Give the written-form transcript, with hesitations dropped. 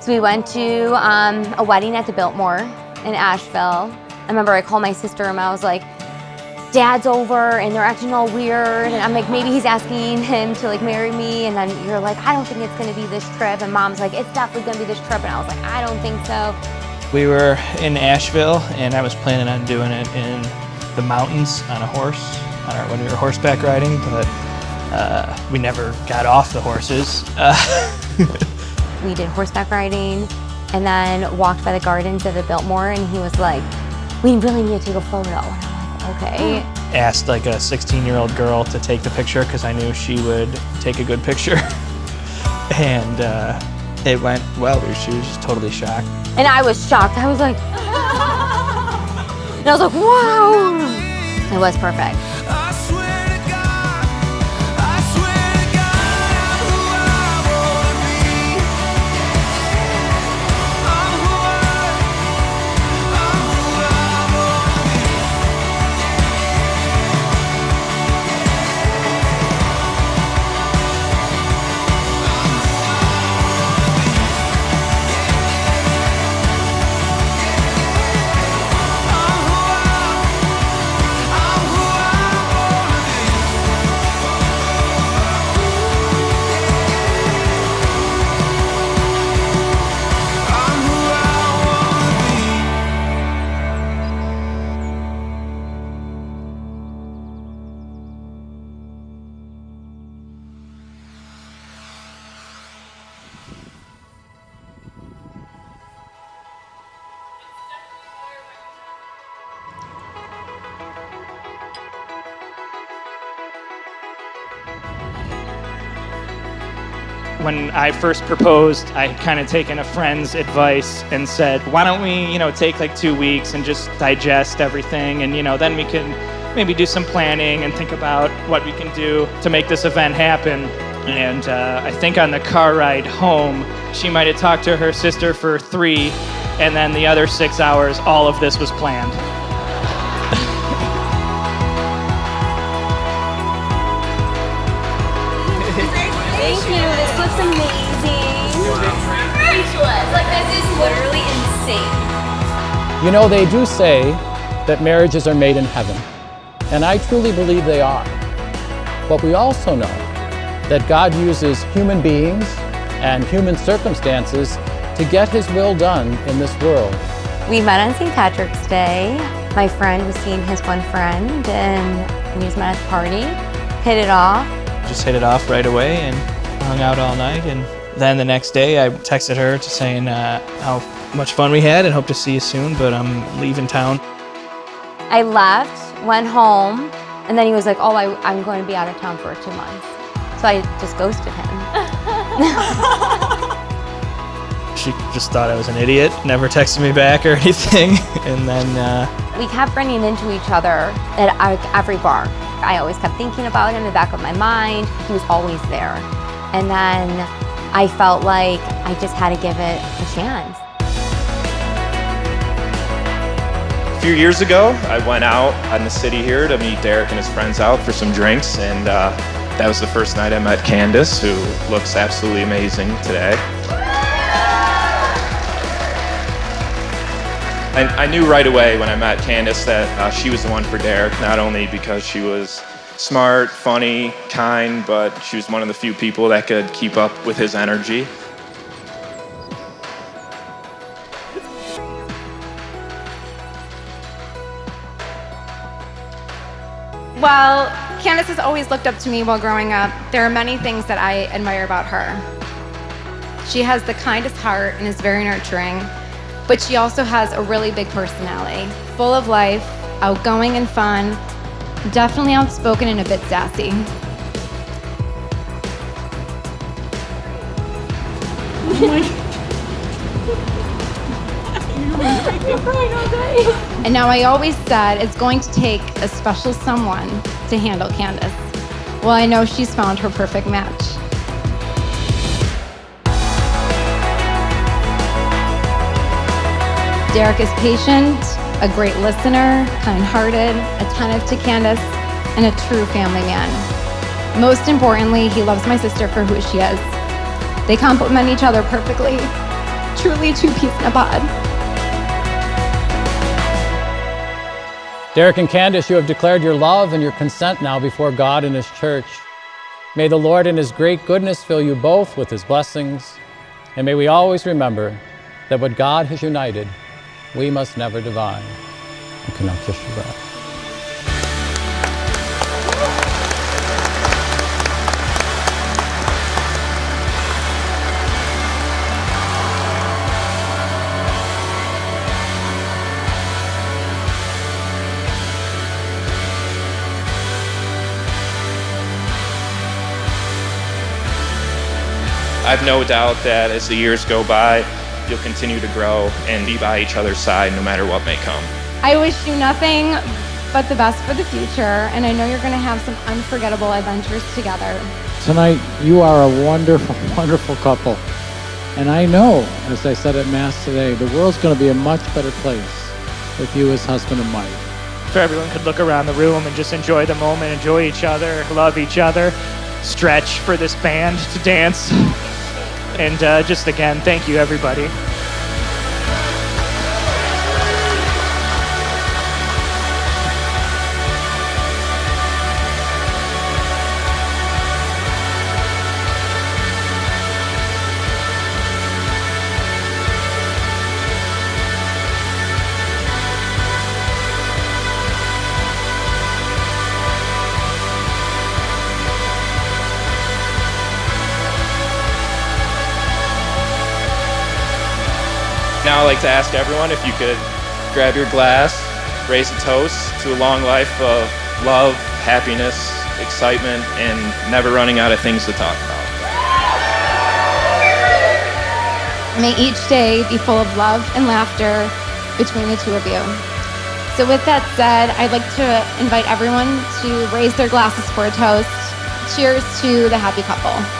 So we went to a wedding at the Biltmore in Asheville. I remember I called my sister and I was like, Dad's over and they're acting all weird. And I'm like, maybe he's asking him to like marry me. And then you're like, I don't think it's gonna be this trip. And Mom's like, it's definitely gonna be this trip. And I was like, I don't think so. We were in Asheville and I was planning on doing it in the mountains on a horse when we were horseback riding, but we never got off the horses. We did horseback riding and then walked by the gardens of the Biltmore, and he was like, we really need to take a photo. And I'm like, okay. Asked like a 16-year-old girl to take the picture because I knew she would take a good picture. And it went well. She was just totally shocked. And I was shocked. I was like, and I was like, wow. It was perfect. When I first proposed, I had kind of taken a friend's advice and said, why don't we, take like 2 weeks and just digest everything, and then we can maybe do some planning and think about what we can do to make this event happen. And I think on the car ride home, she might have talked to her sister for 3, and then the other 6 hours, all of this was planned. Thank you. This looks amazing. Speechless. Like, this is literally insane. They do say that marriages are made in heaven, and I truly believe they are. But we also know that God uses human beings and human circumstances to get His will done in this world. We met on St. Patrick's Day. My friend was seeing his one friend, and we just met at the party, hit it off. Just hit it off right away and hung out all night. And then the next day I texted her to saying how much fun we had and hope to see you soon, but I'm leaving town. I left, went home, and then he was like, oh, I'm going to be out of town for 2 months. So I just ghosted him. She just thought I was an idiot, never texted me back or anything. And then we kept running into each other at every bar. I always kept thinking about him in the back of my mind. He was always there. And then I felt like I just had to give it a chance. A few years ago, I went out in the city here to meet Derek and his friends out for some drinks, and that was the first night I met Candace, who looks absolutely amazing today. I knew right away when I met Candace that she was the one for Derek, not only because she was smart, funny, kind, but she was one of the few people that could keep up with his energy. Well, Candace has always looked up to me while growing up. There are many things that I admire about her. She has the kindest heart and is very nurturing, but she also has a really big personality, full of life, outgoing and fun, definitely outspoken and a bit sassy. And now I always said it's going to take a special someone to handle Candace. Well, I know she's found her perfect match. Derek is patient, a great listener, kind-hearted, attentive to Candace, and a true family man. Most importantly, he loves my sister for who she is. They complement each other perfectly. truly two peas in a pod. Derek and Candace, you have declared your love and your consent now before God and His church. May the Lord in His great goodness fill you both with His blessings, and may we always remember that what God has united, we must never divide. You can now kiss your bride. I've no doubt that as the years go by, you'll continue to grow and be by each other's side no matter what may come. I wish you nothing but the best for the future, and I know you're going to have some unforgettable adventures together. Tonight, you are a wonderful, wonderful couple. And I know, as I said at Mass today, the world's going to be a much better place with you as husband and wife. If everyone could look around the room and just enjoy the moment, enjoy each other, love each other, stretch for this band to dance. And just again, thank you, everybody. Now I'd like to ask everyone if you could grab your glass, raise a toast to a long life of love, happiness, excitement, and never running out of things to talk about. May each day be full of love and laughter between the two of you. So with that said, I'd like to invite everyone to raise their glasses for a toast. Cheers to the happy couple.